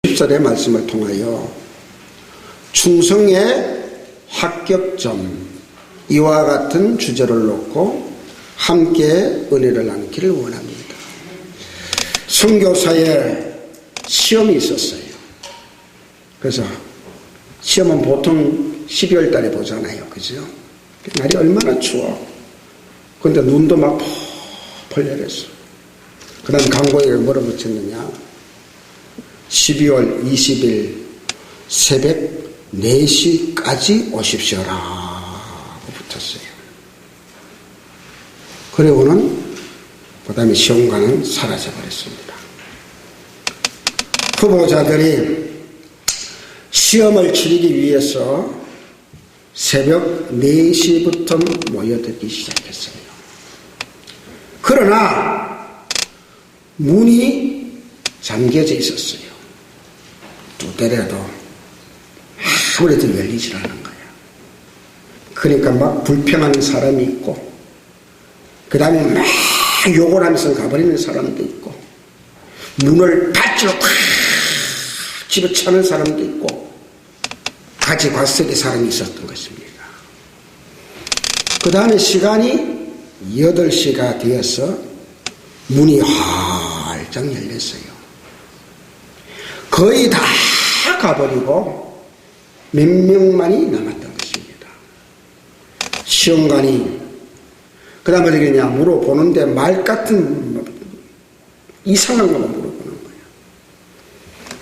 10절의 말씀을 통하여 충성의 합격점 이와 같은 주제를 놓고 함께 은혜를 나누기를 원합니다. 선교사에 시험이 있었어요. 그래서 시험은 보통 12월 달에 보잖아요. 그죠? 날이 얼마나 추워. 그런데 눈도 막 펄펄 내렸어. 그 다음 강고에게 뭐라 붙였느냐? 12월 20일 새벽 4시까지 오십시오라 고 붙었어요. 그리고는 그 다음에 시험관은 사라져버렸습니다. 후보자들이 시험을 치르기 위해서 새벽 4시부터 모여들기 시작했어요. 그러나 문이 잠겨져 있었어요. 두드려도 아무래도 열리질 않은 거야. 그러니까 막 불평하는 사람이 있고, 그 다음에 막 욕을 하면서 가버리는 사람도 있고, 문을 닫지로 탁 집어차는 사람도 있고, 같이 과스리 사람이 있었던 것입니다. 그 다음에 시간이 8시가 되어서 문이 활짝 열렸어요. 거의 다 가버리고 몇 명만이 남았던 것입니다. 시험관이 그 다음에 어떻게 그냥 물어보는데 말 같은 이상한 것만 물어보는 거예요.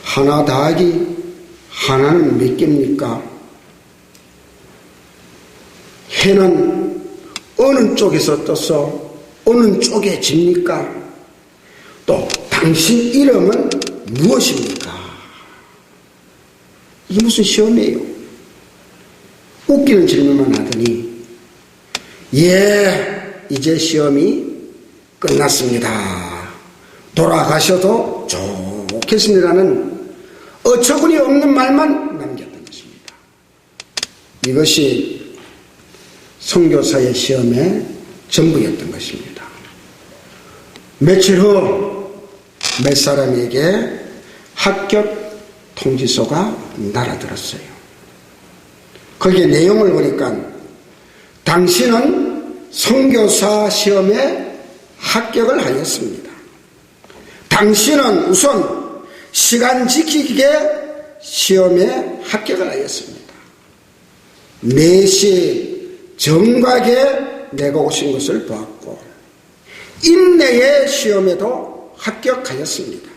하나 더하기 하나는 몇 개입니까? 해는 어느 쪽에서 떠서 어느 쪽에 집니까? 또 당신 이름은 무엇입니까? 이게 무슨 시험이에요? 웃기는 질문만 하더니 예, 이제 시험이 끝났습니다. 돌아가셔도 좋겠습니다라는 어처구니 없는 말만 남겼던 것입니다. 이것이 선교사의 시험의 전부였던 것입니다. 며칠 후 몇 사람에게 합격 통지서가 날아들었어요. 거기에 내용을 보니까 당신은 선교사 시험에 합격을 하였습니다. 당신은 우선 시간 지키기에 시험에 합격을 하였습니다. 4시 정각에 내가 오신 것을 보았고 인내의 시험에도 합격하였습니다.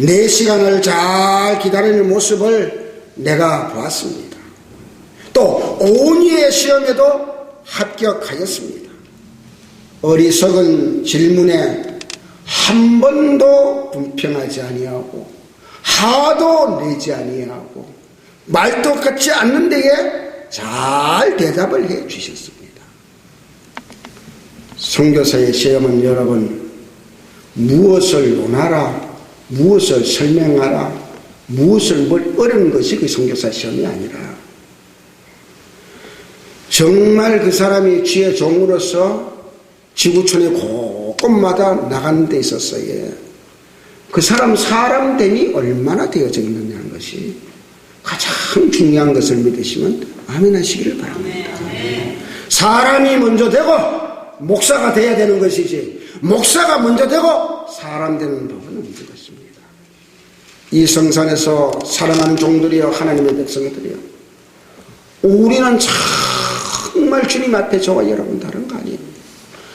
4시간을 잘 기다리는 모습을 내가 보았습니다. 또 온유의 시험에도 합격하였습니다. 어리석은 질문에 한 번도 불평하지 아니하고 화도 내지 아니하고 말도 같지 않는 데에 잘 대답을 해 주셨습니다. 선교사의 시험은 여러분 무엇을 논하라, 무엇을 설명하라, 무엇을 어려운 것이 그 선교사 시험이 아니라 정말 그 사람이 주의 종으로서 지구촌의 곳곳마다 나가는 데 있었어요. 그 사람됨이 얼마나 되어져 있느냐는 것이 가장 중요한 것을 믿으시면 아멘 하시기를 바랍니다. 사람이 먼저 되고 목사가 돼야 되는 것이지 목사가 먼저 되고 사람 되는 법은 없는 것입니다. 이 성산에서 사랑하는 종들이여 하나님의 백성들이여 우리는 정말 주님 앞에 저와 여러분 다른 거 아니에요.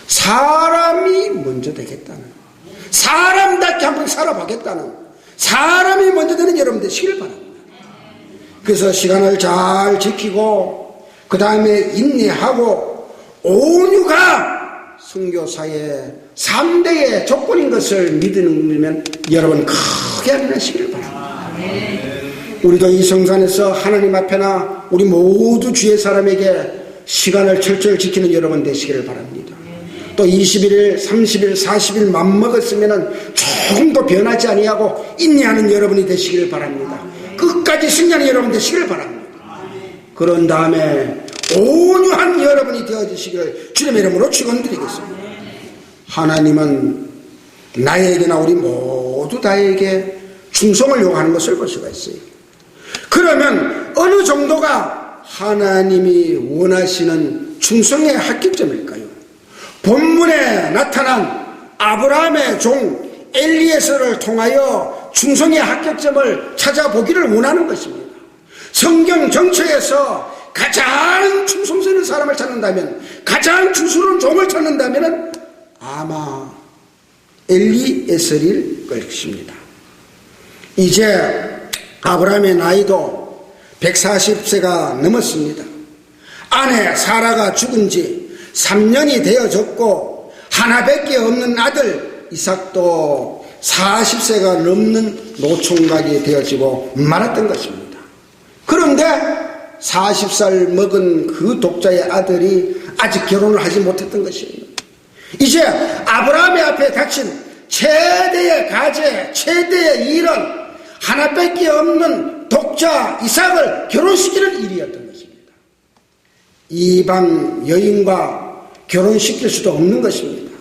사람이 먼저 되겠다는 사람답게 한번 살아보겠다는 사람이 먼저 되는 여러분 되시길 바랍니다. 그래서 시간을 잘 지키고 그 다음에 인내하고 온유가 선교사의 3대의 조건인 것을 믿으면 여러분 크게 안내하시기를 바랍니다. 우리도 이 성산에서 하나님 앞에나 우리 모두 주의 사람에게 시간을 철저히 지키는 여러분 되시기를 바랍니다. 또 21일, 30일, 40일 맘먹었으면 조금도 변하지 아니하고 인내하는 여러분이 되시기를 바랍니다. 끝까지 승리하는 여러분 되시기를 바랍니다. 그런 다음에 온유한 여러분이 되어주시기를 주님의 이름으로 축원드리겠습니다. 하나님은 나에게나 우리 모두 다에게 충성을 요구하는 것을 볼 수가 있어요. 그러면 어느 정도가 하나님이 원하시는 충성의 합격점일까요? 본문에 나타난 아브라함의 종 엘리에서를 통하여 충성의 합격점을 찾아보기를 원하는 것입니다. 성경 전체에서 가장 충성스러운 사람을 찾는다면, 가장 충성스러운 종을 찾는다면 아마 엘리에셀일 것입니다. 이제 아브라함의 나이도 140세가 넘었습니다. 아내 사라가 죽은 지 3년이 되어졌고 하나밖에 없는 아들 이삭도 40세가 넘는 노총각이 되어지고 말았던 것입니다. 그런데 40살 먹은 그 독자의 아들이 아직 결혼을 하지 못했던 것입니다. 이제 아브라함의 앞에 닥친 최대의 과제, 최대의 일은 하나밖에 없는 독자 이삭을 결혼시키는 일이었던 것입니다. 이방 여인과 결혼시킬 수도 없는 것입니다.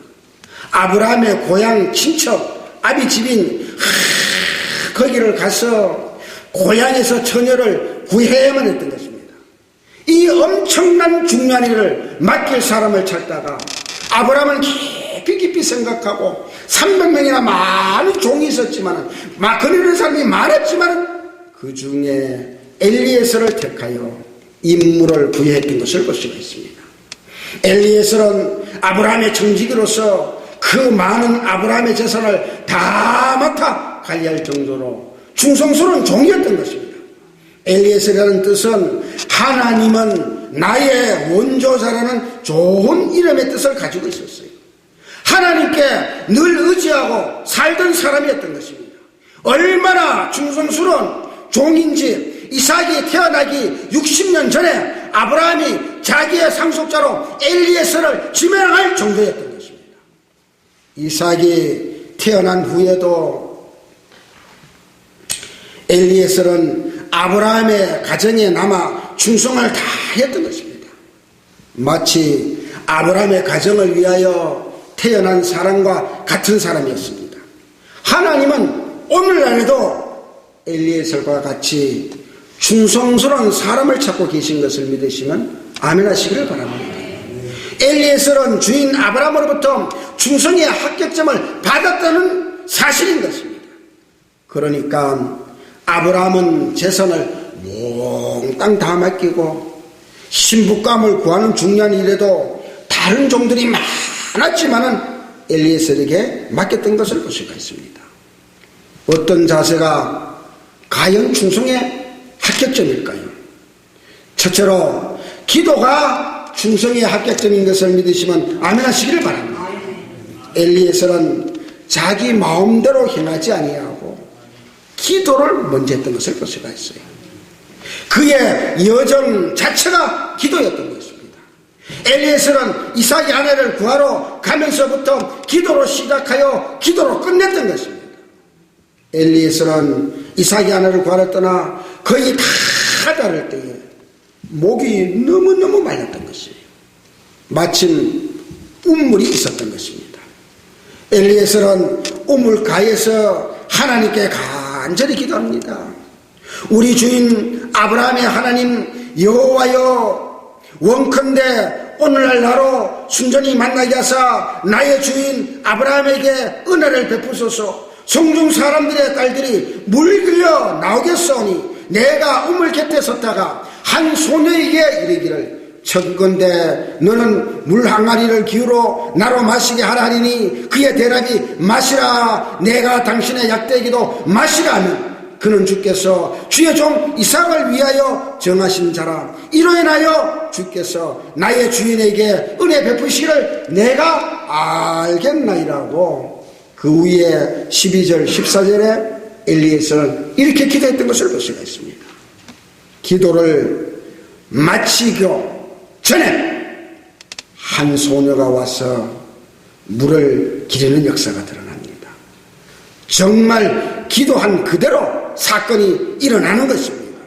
아브라함의 고향 친척 아비집인 거기를 가서 고향에서 처녀를 구해야만 했던 것입니다. 이 엄청난 중요한 일을 맡길 사람을 찾다가 아브라함은 깊이 생각하고 300명이나 많은 종이 있었지만 거느리는 사람이 많았지만 그 중에 엘리에셀을 택하여 임무를 부여했던 것을 볼 수가 있습니다. 엘리에셀은 아브라함의 청지기로서 그 많은 아브라함의 재산을 다 맡아 관리할 정도로 충성스러운 종이었던 것입니다. 엘리에셀이라는 뜻은 하나님은 나의 원조자라는 좋은 이름의 뜻을 가지고 있었어요. 하나님께 늘 의지하고 살던 사람이었던 것입니다. 얼마나 충성스러운 종인지 이삭이 태어나기 60년 전에 아브라함이 자기의 상속자로 엘리에셀을 지명할 정도였던 것입니다. 이삭이 태어난 후에도 엘리에셀은 아브라함의 가정에 남아 충성을 다했던 것입니다. 마치 아브라함의 가정을 위하여 태어난 사람과 같은 사람이었습니다. 하나님은 오늘날에도 엘리에셀과 같이 충성스러운 사람을 찾고 계신 것을 믿으시면 아멘 하시기를 바랍니다. 엘리에셀은 주인 아브라함으로부터 충성의 합격점을 받았다는 사실인 것입니다. 그러니까 아브라함은 재산을 몽땅 다 맡기고 신부감을 구하는 중요한 일에도 다른 종들이 많았지만은 엘리에셀에게 맡겼던 것을 볼 수가 있습니다. 어떤 자세가 과연 충성의 합격점일까요? 첫째로 기도가 충성의 합격점인 것을 믿으시면 아멘 하시기를 바랍니다. 엘리에셀은 자기 마음대로 행하지 아니하고 기도를 먼저 했던 것을 볼 수가 있어요. 그의 여정 자체가 기도였던 것입니다. 엘리에셀은 이삭의 아내를 구하러 가면서부터 기도로 시작하여 기도로 끝냈던 것입니다. 엘리에셀은 이삭의 아내를 구하러 떠나 거의 다 다를 때에 목이 너무너무 말랐던 것이에요. 마침 우물이 있었던 것입니다. 엘리에셀은 우물가에서 하나님께 간절히 기도합니다. 우리 주인 아브라함의 하나님 여호와여, 원컨대 오늘날 나로 순전히 만나게 하사 나의 주인 아브라함에게 은혜를 베푸소서. 성중 사람들의 딸들이 물길려 나오겠사오니 내가 우물 곁에 섰다가 한 소녀에게 이르기를 청건대 너는 물 항아리를 기울어 나로 마시게 하라니 그의 대답이 마시라. 내가 당신의 약대기도 마시라 하면 그는 주께서 주의 종 이삭을 위하여 정하신 자라. 이로 인하여 주께서 나의 주인에게 은혜 베푸시기를 내가 알겠나이라고 그 위에 12절 14절에 엘리에셀은 이렇게 기도했던 것을 볼 수가 있습니다. 기도를 마치기 전에 한 소녀가 와서 물을 기르는 역사가 드러납니다. 정말 기도한 그대로 사건이 일어나는 것입니다.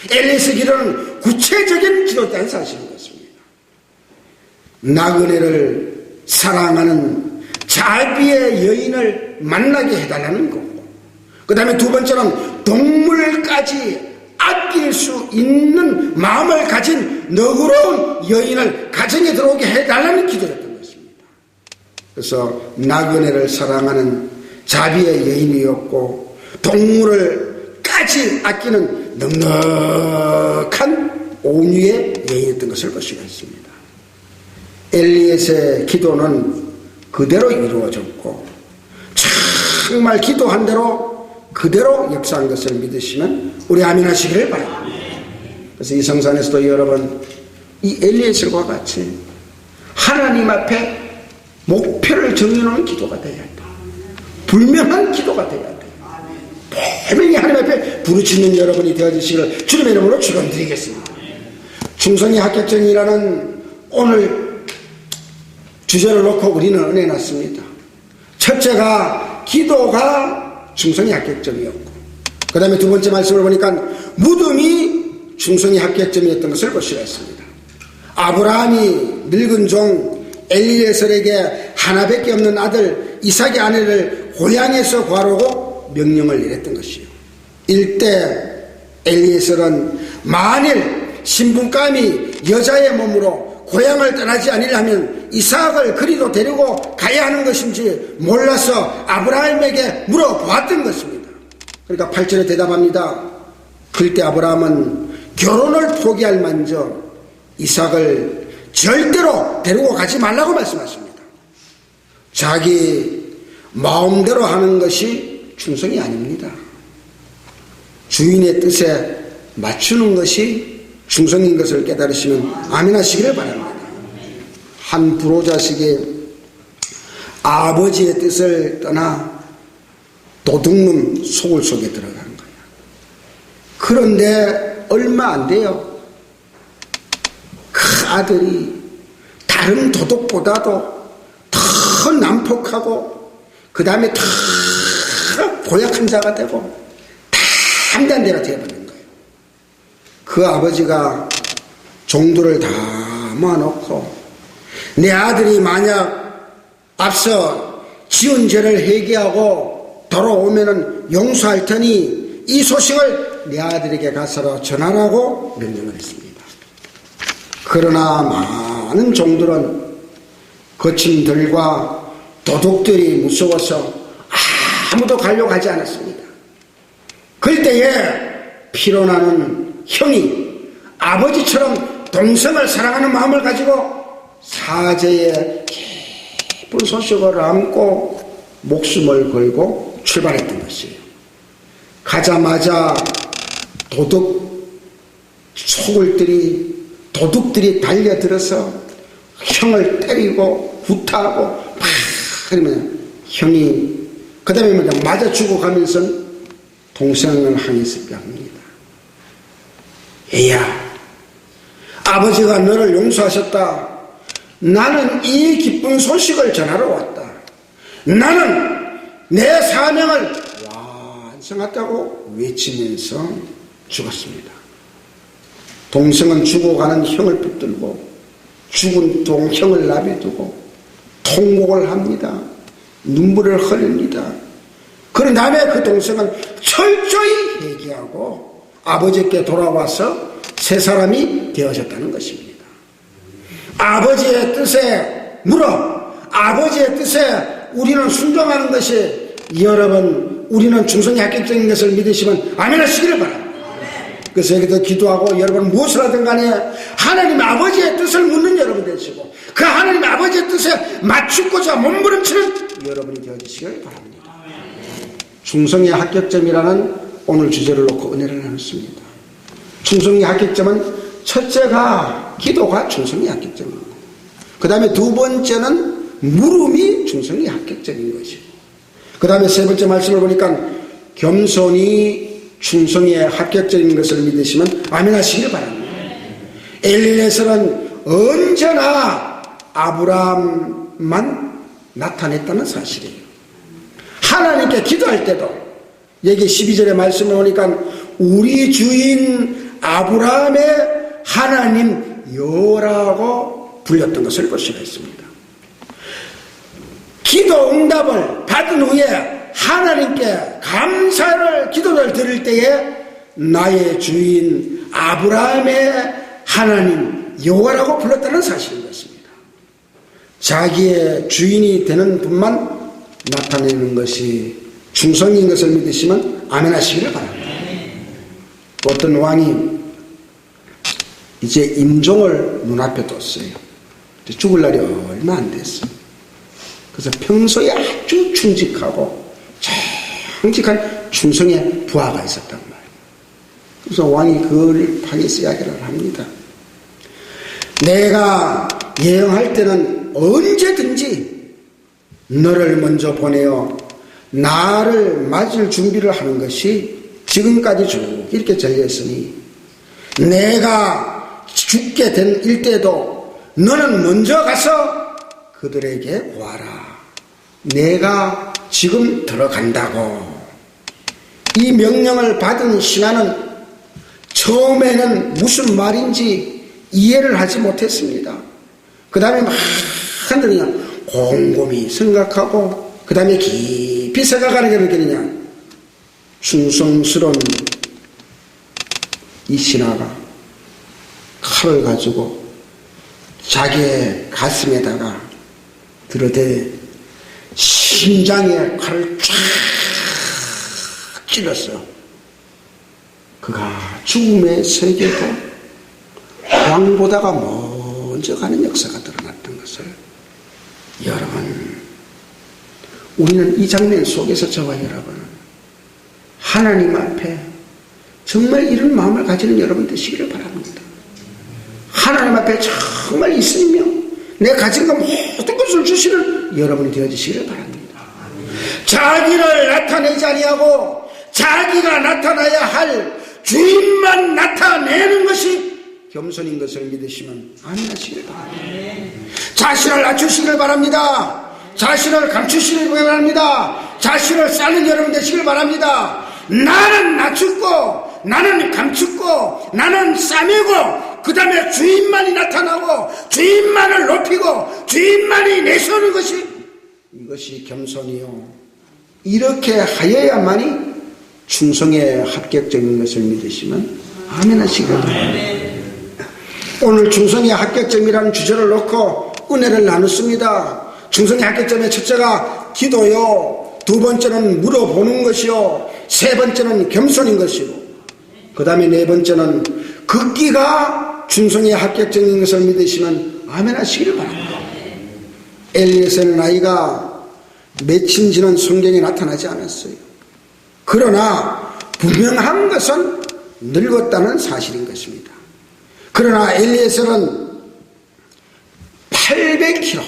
엘리에셀 기도는 구체적인 기도였다는 사실인 것입니다. 나그네를 사랑하는 자비의 여인을 만나게 해달라는 거고, 그 다음에 두 번째는 동물까지 아낄 수 있는 마음을 가진 너그러운 여인을 가정에 들어오게 해달라는 기도였던 것입니다. 그래서 나그네를 사랑하는 자비의 여인이었고 동물을까지 아끼는 넉넉한 온유의 여인이었던 것을 볼 수가 있습니다. 엘리에서의 기도는 그대로 이루어졌고 정말 기도한 대로 그대로 역사한 것을 믿으시면 우리 아멘하시기를 바랍니다. 그래서 이 성산에서도 여러분 이 엘리에셀과 같이 하나님 앞에 목표를 정해놓은 기도가 되어야 한다. 불명한 기도가 되어야 한다. 분명히 하나님 앞에 부르짖는 여러분이 되어주시기를 주님의 이름으로 축원드리겠습니다. 충성이 합격점이라는 오늘 주제를 놓고 우리는 은혜 났습니다. 첫째가 기도가 충성이 합격점이었고 그 다음에 두 번째 말씀을 보니까 무덤이 충성이 합격점이었던 것을 볼 수가 있습니다. 아브라함이 늙은 종 엘리에셀에게 하나밖에 없는 아들 이삭의 아내를 고향에서 구하라고 명령을 내렸던 것이요. 일대 엘리에셀은 만일 신분감이 여자의 몸으로 고향을 떠나지 아니려면 이삭을 그리도 데리고 가야 하는 것인지 몰라서 아브라함에게 물어보았던 것입니다. 그러니까 8절에 대답합니다. 그때 아브라함은 결혼을 포기할 만저 이삭을 절대로 데리고 가지 말라고 말씀하십니다. 자기 마음대로 하는 것이 충성이 아닙니다. 주인의 뜻에 맞추는 것이 충성인 것을 깨달으시면 아멘하시기를 바랍니다. 한 불효자식이 아버지의 뜻을 떠나 도둑놈 소굴 속에 들어간 거야. 그런데 얼마 안 돼요. 그 아들이 다른 도둑보다도 더 난폭하고 그 다음에 더 고약한 자가 되고 담대한 데가 되어버린 거예요. 그 아버지가 종들을 다 모아놓고 내 아들이 만약 앞서 지은 죄를 회개하고 돌아오면은 용서할 테니 이 소식을 내 아들에게 가서라 전하라고 명령을 했습니다. 그러나 많은 종들은 거친들과 도둑들이 무서워서 아무도 가려고 하지 않았습니다. 그때에 피로 나는 형이 아버지처럼 동생을 사랑하는 마음을 가지고 사제의 기쁜 소식을 안고 목숨을 걸고 출발했던 것이에요. 가자마자 도둑들이 달려들어서 형을 때리고 후타하고 막 그러면 형이 그 다음에 맞아 죽어가면서 동생을 향해서 뼈합니다. 얘야, 아버지가 너를 용서하셨다. 나는 이 기쁜 소식을 전하러 왔다. 나는 내 사명을 완성했다고 외치면서 죽었습니다. 동생은 죽어가는 형을 붙들고 죽은 형을 나비두고 통곡을 합니다. 눈물을 흘립니다. 그런 다음에 그 동생은 철저히 회개하고 아버지께 돌아와서 새 사람이 되어졌다는 것입니다. 아버지의 뜻에 아버지의 뜻에 우리는 순종하는 것이 여러분 우리는 충성이 합격적인 것을 믿으시면 아멘하시기를 바랍니다. 그래서 여기서 기도하고 여러분 무엇을 하든 간에 하나님 아버지의 뜻을 묻는 여러분 되시고 그 하나님 아버지의 뜻에 맞추고자 몸부림치는 여러분이 되어주시길 바랍니다. 충성의 합격점이라는 오늘 주제를 놓고 은혜를 나눴습니다. 충성의 합격점은 첫째가 기도가 충성의 합격점입니다. 그 다음에 두 번째는 물음이 충성의 합격점인 것이고 그 다음에 세 번째 말씀을 보니까 겸손이 충성의 합격점인 것을 믿으시면 아멘하시길 바랍니다. 엘리에셀은 언제나 아브라함만 나타냈다는 사실이에요. 하나님께 기도할 때도 여기 12절의 말씀을 보니까 우리 주인 아브라함의 하나님 여호라고 불렸던 것을 볼 수가 있습니다. 기도 응답을 받은 후에 하나님께 감사를 기도를 드릴 때에 나의 주인 아브라함의 하나님 여호와라고 불렀다는 사실인 것입니다. 자기의 주인이 되는 분만 나타내는 것이 충성인 것을 믿으시면 아멘 하시기를 바랍니다. 어떤 왕이 이제 임종을 눈앞에 뒀어요. 죽을 날이 얼마 안 됐어. 그래서 평소에 아주 충직하고 정직한 충성의 부하가 있었단 말이에요. 그래서 왕이 그를 파기해서 이야기를 합니다. 내가 예언할 때는 언제든지 너를 먼저 보내어 나를 맞을 준비를 하는 것이 지금까지 쭉 이렇게 전례했으니 내가 죽게 된 일때도 너는 먼저 가서 그들에게 구하라. 내가 지금 들어간다고. 이 명령을 받은 신하는 처음에는 무슨 말인지 이해를 하지 못했습니다. 그 다음에 막 그냥 곰곰이 생각하고 그 다음에 깊이 생각하는 게 뭐겠느냐. 충성스러운 이 신하가 칼을 가지고 자기의 가슴에다가 들어대 심장에 칼을 쫙 찔렀어. 그가 죽음의 세계도 왕보다가 먼저 가는 역사가 드러났던 것을 여러분, 우리는 이 장면 속에서 저와 여러분은 하나님 앞에 정말 이런 마음을 가지는 여러분 되시기를 바랍니다. 하나님 앞에 정말 있으며 내 가진 것 모든 것을 주시는 여러분이 되어주시기를 바랍니다. 자기를 나타내지 아니하고 자기가 나타나야 할 주인만 나타내는 것이 겸손인 것을 믿으시면 아멘 하시기를 바랍니다. 자신을 낮추시길 바랍니다. 자신을 감추시길 바랍니다. 자신을 쌓는 여러분 되시길 바랍니다. 나는 낮추고 나는 감추고 나는 싸매고 그 다음에 주인만이 나타나고 주인만을 높이고 주인만이 내세우는 것이 이것이 겸손이요. 이렇게 하여야만이 충성에 합격적인 것을 믿으시면 아멘 하시기를 바랍니다. 오늘 충성의 합격점이라는 주제를 놓고 은혜를 나눴습니다. 충성의 합격점의 첫째가 기도요, 두 번째는 물어보는 것이요, 세 번째는 겸손인 것이고, 그 다음에 네 번째는 걷기가 충성의 합격점인 것을 믿으시면 아멘 하시기를 바랍니다. 엘리에서는 나이가 몇인 지는 성경에 나타나지 않았어요. 그러나 분명한 것은 늙었다는 사실인 것입니다. 그러나 엘리에서는 800km,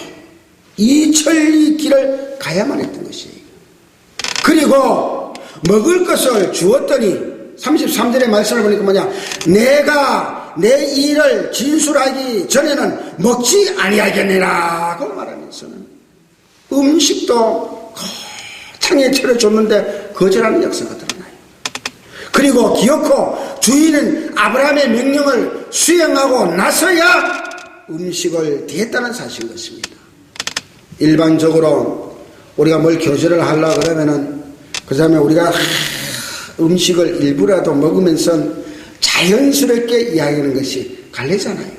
2천리 길을 가야만 했던 것이에요. 그리고 먹을 것을 주었더니 33절의 말씀을 보니까 뭐냐, 내가 내 일을 진술하기 전에는 먹지 아니하겠느라고 말하면서는 음식도 거창에 차려줬는데 거절하는 역사가 드러나요. 그리고 기어코 주인은 아브라함의 명령을 수행하고 나서야 음식을 대했다는 사실인 것입니다. 일반적으로 우리가 뭘 교제를 하려고 그러면은 그 다음에 우리가 음식을 일부라도 먹으면서 자연스럽게 이야기하는 것이 갈래잖아요.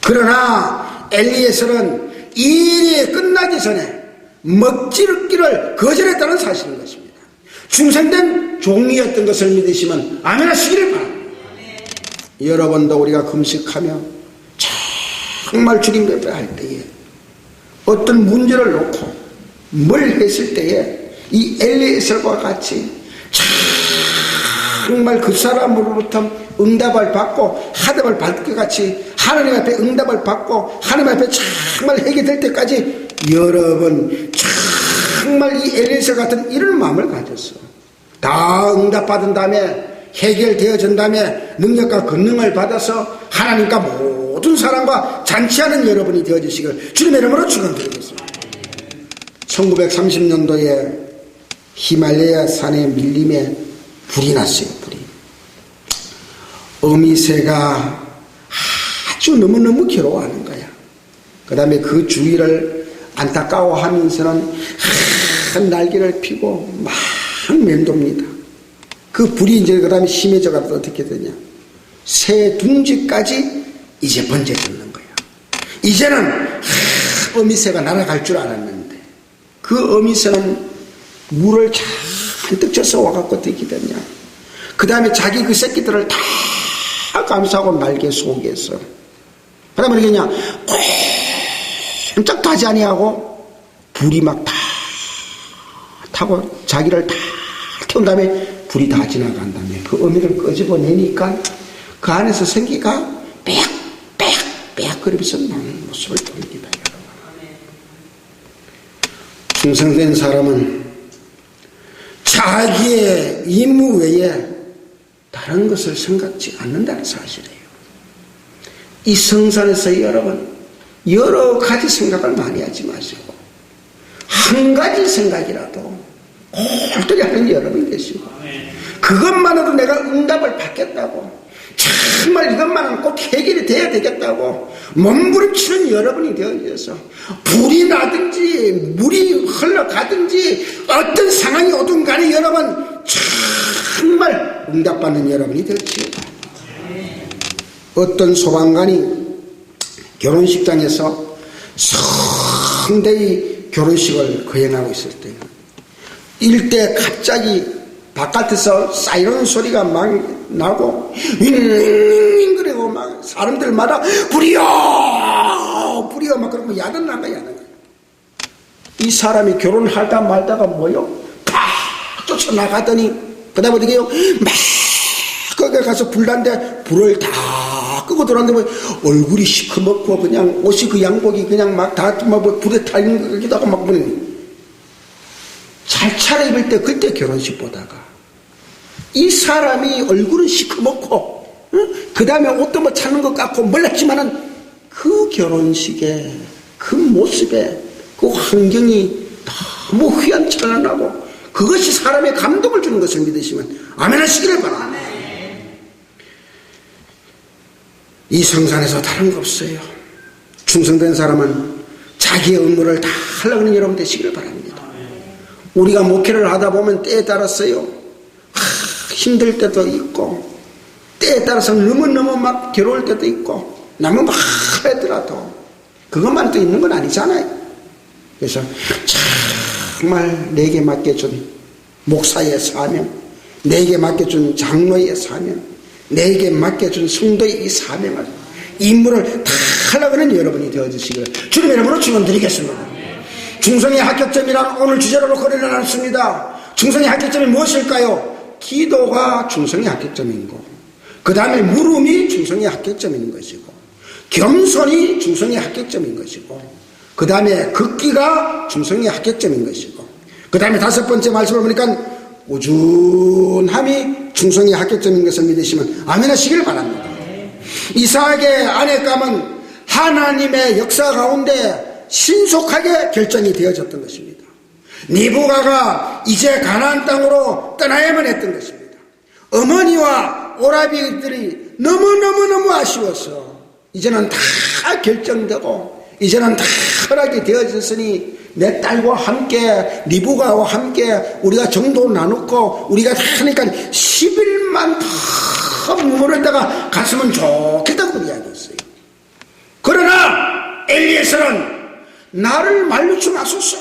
그러나 엘리에서는 일이 끝나기 전에 먹지를 거절했다는 사실인 것입니다. 충성된 종이었던 것을 믿으시면 아멘 하시기를 바랍니다. 여러분도 우리가 금식하며 정말 주님 뵙게 할 때에 어떤 문제를 놓고 뭘 했을 때에 이 엘리에셀과 같이 정말 그 사람으로부터 응답을 받고 하답을 받을 것 같이 하나님 앞에 응답을 받고 하나님 앞에 정말 해결될 때까지 여러분 정말 이 엘리에셀 같은 이런 마음을 가졌어. 다 응답받은 다음에 해결되어진 다음에 능력과 권능을 받아서 하나님과 모든 사람과 잔치하는 여러분이 되어주시길 주님의 이름으로 축원드리겠습니다. 1930년도에 히말라야 산에 밀림에 불이 났어요. 불이. 어미새가 아주 너무너무 괴로워하는 거야. 그 다음에 그 주위를 안타까워하면서는 큰 날개를 피고 참 면도입니다. 그 불이 이제 그 다음에 심해져가지고 어떻게 되냐. 새 둥지까지 이제 번져졌는 거야. 이제는 어미새가 날아갈 줄 알았는데 그 어미새는 물을 잔뜩 져서 와갖고 어떻게 되냐. 그 다음에 자기 그 새끼들을 다 감싸고 날개 속에서 그 다음에 어떻게 되냐. 꼼짝도 하지 아니하고 불이 막 다 타고 자기를 다 태운 다음에 불이 다 지나간 다음에 그 어미를 끄집어내니까 그 안에서 생기가 빽빽빽 그러면서 나는 모습을 봅니다. 충성된 사람은 자기의 임무 외에 다른 것을 생각지 않는다는 사실이에요. 이 성산에서 여러분 여러 가지 생각을 많이 하지 마시고 한 가지 생각이라도 골똘히 하는 여러분이 되시고 그것만으로 내가 응답을 받겠다고 정말 이것만은 꼭 해결이 돼야 되겠다고 몸부림치는 여러분이 되어져서 불이 나든지 물이 흘러가든지 어떤 상황이 오든 간에 여러분 정말 응답받는 여러분이 되지요. 어떤 소방관이 결혼식장에서 성대히 결혼식을 거행하고 있을 때 일대 갑자기 바깥에서 사이렌 소리가 막 나고 윙윙 그리고 막 사람들마다 불이요 불이요 막 그러고 야단난 거야. 이 사람이 결혼하다 말다가 뭐요? 팍 쫓아나가더니 그 다음에 어떻게 해요? 막 거기 가서 불난데 불을 다 끄고 들어왔는데 뭐 얼굴이 시커멓고 그냥 옷이 그 양복이 그냥 막 다 뭐 불에 타 있는 것 같기도 하고 막 잘 차려입을 때 그때 결혼식 보다가 이 사람이 얼굴은 시커멓고 그 다음에 옷도 뭐 찾는 것 같고 몰랐지만은 그 결혼식에 그 모습에 그 환경이 너무 휘황찬란하고 그것이 사람의 감동을 주는 것을 믿으시면 아멘 하시기를 바랍니다. 이 성산에서 다른 거 없어요. 충성된 사람은 자기의 업무를 다 하려고 하는 여러분 되시기를 바랍니다. 우리가 목회를 하다 보면 때에 따라서요 힘들 때도 있고 때에 따라서 너무너무 막 괴로울 때도 있고 너무 막 하더라도 그것만 또 있는 건 아니잖아요. 그래서 정말 내게 맡겨준 목사의 사명, 내게 맡겨준 장로의 사명, 내게 맡겨준 성도의 이 사명을 임무를 다 하려고 하는 여러분이 되어주시기를 주님의 이름으로 축원드리겠습니다. 충성의 합격점이란 오늘 주제로 놓고 내놨습니다. 충성의 합격점이 무엇일까요? 기도가 충성의 합격점이고 그 다음에 물음이 충성의 합격점인 것이고 겸손이 충성의 합격점인 것이고 그 다음에 극기가 충성의 합격점인 것이고 그 다음에 다섯 번째 말씀을 보니까 우준함이 충성의 합격점인 것을 믿으시면 아멘 하시길 바랍니다. 이삭의 아내감은 하나님의 역사 가운데 신속하게 결정이 되어졌던 것입니다. 리브가가 이제 가나안 땅으로 떠나야만 했던 것입니다. 어머니와 오라비들이 너무너무 아쉬워서 이제는 다 결정되고 이제는 다 허락이 되어졌으니 내 딸과 함께 리브가와 함께 우리가 정도 나누고 우리가 다 하니까 10일만 더 머물렀다가 갔으면 좋겠다고 이야기했어요. 그러나 엘리에서는 나를 말리지 마소서.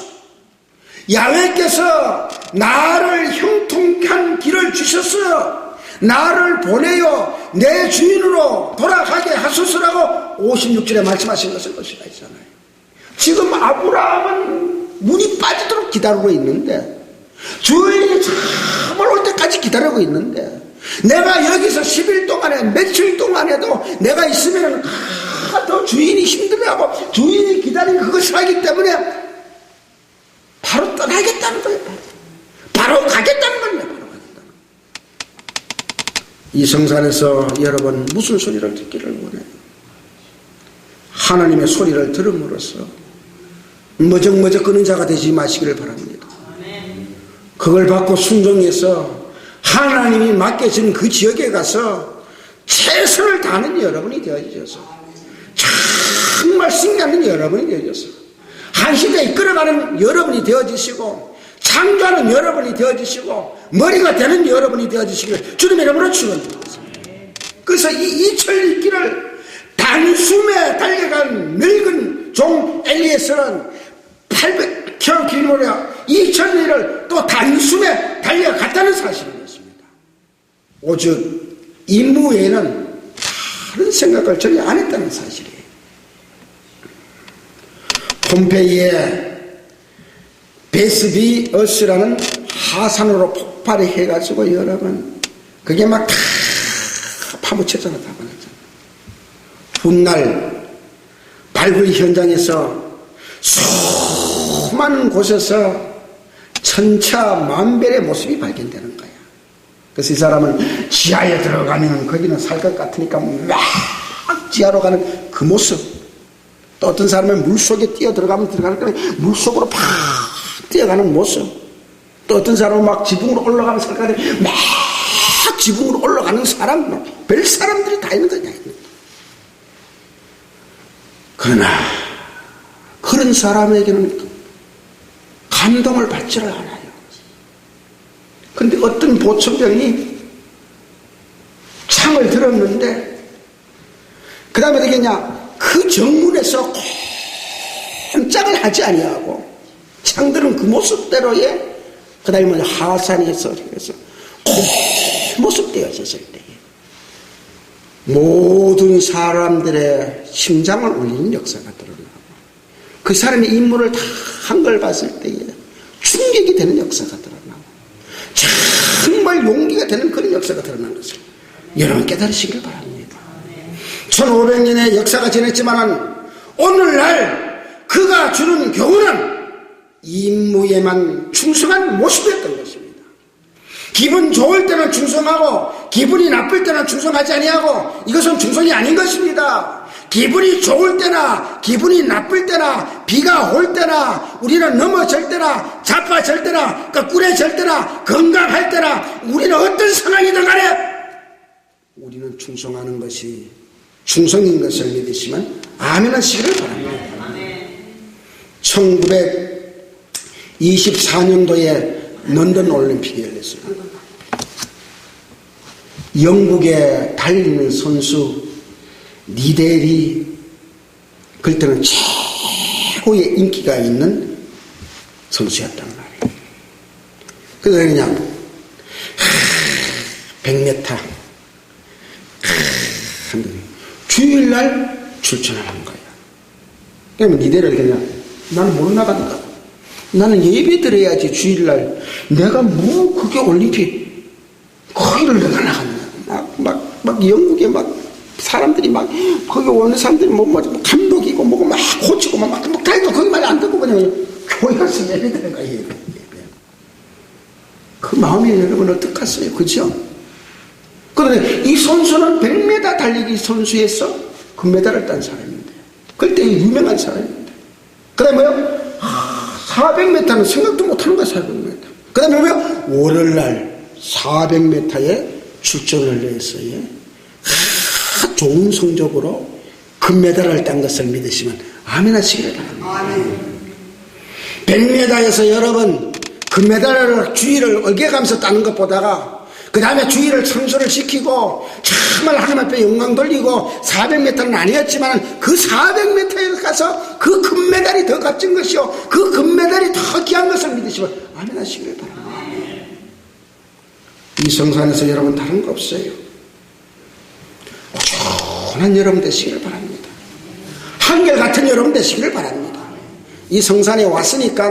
야훼께서 나를 형통한 길을 주셔서 나를 보내어 내 주인으로 돌아가게 하소서라고 56절에 말씀하신 것을 볼 수가 있잖아요. 지금 아브라함은 문이 빠지도록 기다리고 있는데 주인이 참을 올 때까지 기다리고 있는데 내가 여기서 10일 동안에 며칠 동안에도 내가 있으면 더 주인이 힘들어하고 주인이 기다리는 그것을 하기 때문에 바로 떠나겠다는 거예요. 바로 가겠다는 겁니다. 바로 가겠다는. 이 성산에서 여러분 무슨 소리를 듣기를 원해요? 하나님의 소리를 들음으로써 머적머적 끄는 자가 되지 마시기를 바랍니다. 그걸 받고 순종해서 하나님이 맡겨진 그 지역에 가서 최선을 다하는 여러분이 되어주셔서 정말 승리하는 여러분이 되어주셔서 한 시대에 이끌어가는 여러분이 되어주시고 창조하는 여러분이 되어주시고 머리가 되는 여러분이 되어주시기를 주님의 이름으로 축원드립니다. 그래서 이 천리길을 단숨에 달려간 늙은 종 엘리에스는 800km 길모려 이 천리를 또 단숨에 달려갔다는 사실인 것입니다. 오직 임무 외에는 다른 생각을 전혀 안 했다는 사실이에요. 폼페이에 베스비어스라는 하산으로 폭발이 해가지고 여러분 그게 막 다 파묻혔잖아. 다 받았잖아. 훗날 발굴 현장에서 수많은 곳에서 천차만별의 모습이 발견되는 거야. 그래서 이 사람은 지하에 들어가면 거기는 살 것 같으니까 막 지하로 가는 그 모습, 또 어떤 사람은 물속에 뛰어 들어가면 들어가는 거야. 물속으로 팍 뛰어가는 모습, 또 어떤 사람은 막 지붕으로 올라가면 살 것 같으니까 막 지붕으로 올라가는 사람, 별 사람들이 다 있는 거냐. 그러나 그런 사람에게는 감동을 받지를 않아요. 근데 어떤 보천병이 창을 들었는데 그 다음에 어떻게 했냐, 그 정문에서 꼼짝을 하지 아니하고 창 들은 그 모습대로의 그 다음에 하산에서 그 모습되어졌을 때에 모든 사람들의 심장을 울리는 역사가 드러나고 그 사람의 인물을 다 한 걸 봤을 때에 충격이 되는 역사가 드러나고 정말 용기가 되는 그런 역사가 드러난 것을 여러분 깨달으시길 바랍니다. 1500년의 역사가 지났지만 오늘날 그가 주는 교훈은 임무에만 충성한 모습이었던 것입니다. 기분 좋을 때는 충성하고 기분이 나쁠 때는 충성하지 아니하고 이것은 충성이 아닌 것입니다. 기분이 좋을 때나 기분이 나쁠 때나 비가 올 때나 우리는 넘어질 때나 자빠질 때나 꿀해질 때나 건강할 때나 우리는 어떤 상황이든 간에 우리는 충성하는 것이 충성인 것을 믿으시면 아멘 하시기를 바랍니다. 1924년도에 런던 올림픽이 열렸습니다. 영국에 달리는 선수 니델이 그때는 최고의 인기가 있는 선수였단 말이에요. 그래서 그냥 100m 주일날 출전을 한 거야. 그러면 니델을 그냥 나는 못 나간다. 나는 예배 드려야지 주일날. 내가 뭐 그게 올림픽 거기를 내가 나간다. 막 영국에 막 사람들이 막 거기 오는 사람들이 뭐 감독이고 뭐고 막 고치고 막 다 있고 거기 말 안 듣고 그냥 교회 가서 예배 드리는 거야. 예배. 그 마음이 여러분 어떡하세요? 그죠? 그런데 이 선수는 100m 달리기 선수에서 금메달을 딴 사람인데 그때 유명한 사람인데 그 다음에 뭐요? 400m는 생각도 못하는 거야. 400m. 그 다음에 뭐요? 월요일날 400m에 출전을 해서요. 좋은 성적으로 금메달을 딴 것을 믿으시면 아멘 하시기를 바랍니다. 100m에서 여러분 금메달을 주의를 얼개가면서 따는 것보다가 그 다음에 주의를 청소를 시키고 정말 하나님 앞에 영광 돌리고 400m는 아니었지만 그 400m에 가서 그 금메달이 더 값진 것이요 그 금메달이 더 귀한 것을 믿으시면 아멘 하시기를 바랍니다. 이 성산에서 여러분 다른 거 없어요. 오천한 여러분 되시기를 바랍니다. 한결같은 여러분 되시기를 바랍니다. 이 성산에 왔으니까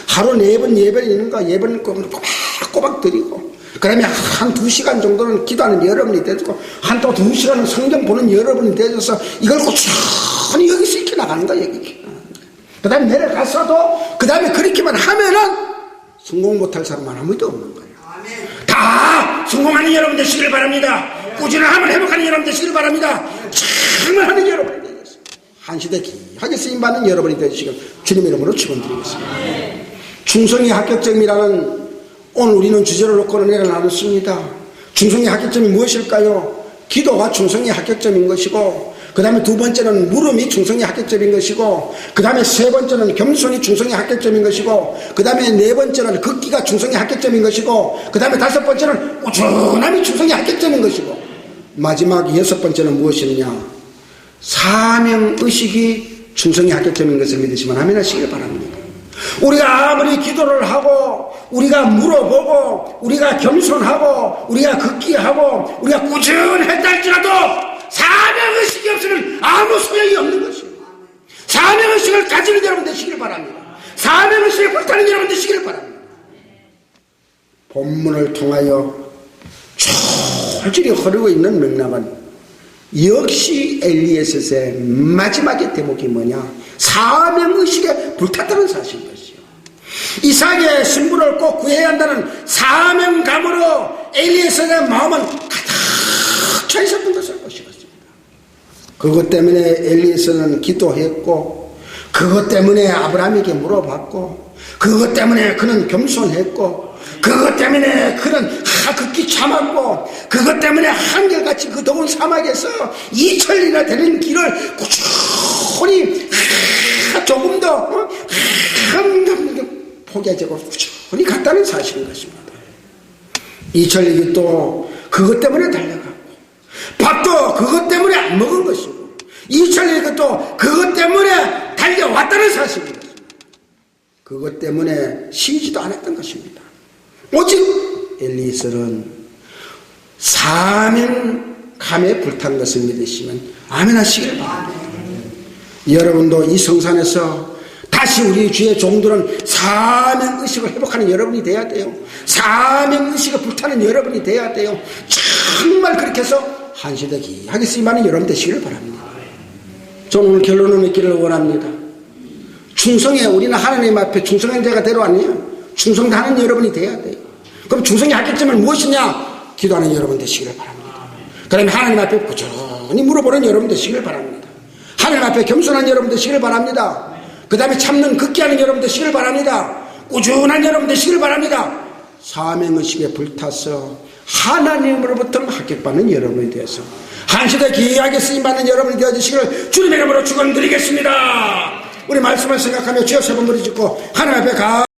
하루 4번 예배를 있는 거 예배는 꼬박꼬박 드리고 그 다음에 한 2시간 정도는 기도하는 여러분이 되고 한 또 2시간은 성경 보는 여러분이 되어서 이걸 꾸준히 여기서 이렇게 나가는 거야. 여기. 그 다음에 내려가서도 그 다음에 그렇게만 하면은 성공 못할 사람은 아무도 없는 거예요. 다 성공하는 여러분 되시기를 바랍니다. 꾸준함을 회복하는 여러분 되시기를 바랍니다. 참을 하는 여러분이 되겠습니다. 한 시대 귀하게 쓰임받는 여러분이 되시길 주님의 이름으로 축원드리겠습니다. 충성의 합격점이라는 오늘 우리는 주제를 놓고는 내려 나눴습니다. 충성의 합격점이 무엇일까요? 기도가 충성의 합격점인 것이고 그 다음에 두 번째는 물음이 충성의 합격점인 것이고, 그 다음에 세 번째는 겸손이 충성의 합격점인 것이고, 그 다음에 네 번째는 걷기가 충성의 합격점인 것이고, 그 다음에 다섯 번째는 꾸준함이 충성의 합격점인 것이고, 마지막 여섯 번째는 무엇이냐? 사명의식이 충성의 합격점인 것을 믿으시면 아멘 하시길 바랍니다. 우리가 아무리 기도를 하고, 우리가 물어보고, 우리가 겸손하고, 우리가 걷기하고, 우리가 꾸준했다 할지라도 사명의식이 없으면 아무 소용이 없는 것이에요. 사명의식을 가지는 여러분 되시길 바랍니다. 사명의식을 불타는 여러분 되시길 바랍니다. 본문을 통하여 줄줄이 흐르고 있는 맥락은 역시 엘리에셋의 마지막의 대목이 뭐냐? 사명의식에 불탔다는 사실인 것이요. 이삭의 신부를 꼭 구해야 한다는 사명감으로 엘리에셋의 마음은 가득 차 있었던 것을 보시겠습니다. 그것 때문에 엘리에셋은 기도했고, 그것 때문에 아브라함에게 물어봤고, 그것 때문에 그는 겸손했고, 그것 때문에 그는 걷기 참았고, 그것 때문에 한결같이 그 더운 사막에서 2000리나 되는 길을 꾸준히 조금 더 포기하지 않고 꾸준히 갔다는 사실인 것입니다. 2000리 또 그것 때문에 달려갔고, 밥도 그것 때문에 안 먹은 것이고, 2000리 또 그것 때문에 달려왔다는 사실입니다. 그것 때문에 쉬지도 않았던 것입니다. 오직 엘리에셀은 사명감에 불탄 것을 믿으시면 아멘 하시길 바랍니다. 여러분도 이 성산에서 다시 우리 주의 종들은 사명의식을 회복하는 여러분이 돼야 돼요. 사명의식에 불타는 여러분이 돼야 돼요. 정말 그렇게 해서 한시대 귀하게 쓰임하는 여러분 되시길 바랍니다. 저는 오늘 결론을 맺기를 원합니다. 충성에 우리는 하나님 앞에 충성한 자가 되로 아니에요. 충성하는 여러분이 돼야 돼요. 그럼 충성의 합격점은 무엇이냐? 기도하는 여러분 되시길 바랍니다. 그 다음에 하나님 앞에 꾸준히 물어보는 여러분 되시길 바랍니다. 하나님 앞에 겸손한 여러분 되시길 바랍니다. 그 다음에 참는 걷기하는 여러분 되시길 바랍니다. 꾸준한 여러분 되시길 바랍니다. 사명의식에 불타서 하나님으로부터 합격받는 여러분이 되어서 한시대 귀하게 쓰임받는 여러분이 되어주시기를 주님의 이름으로 축원드리겠습니다. 우리 말씀을 생각하며 주여 세 번 부르짖고 하나님 앞에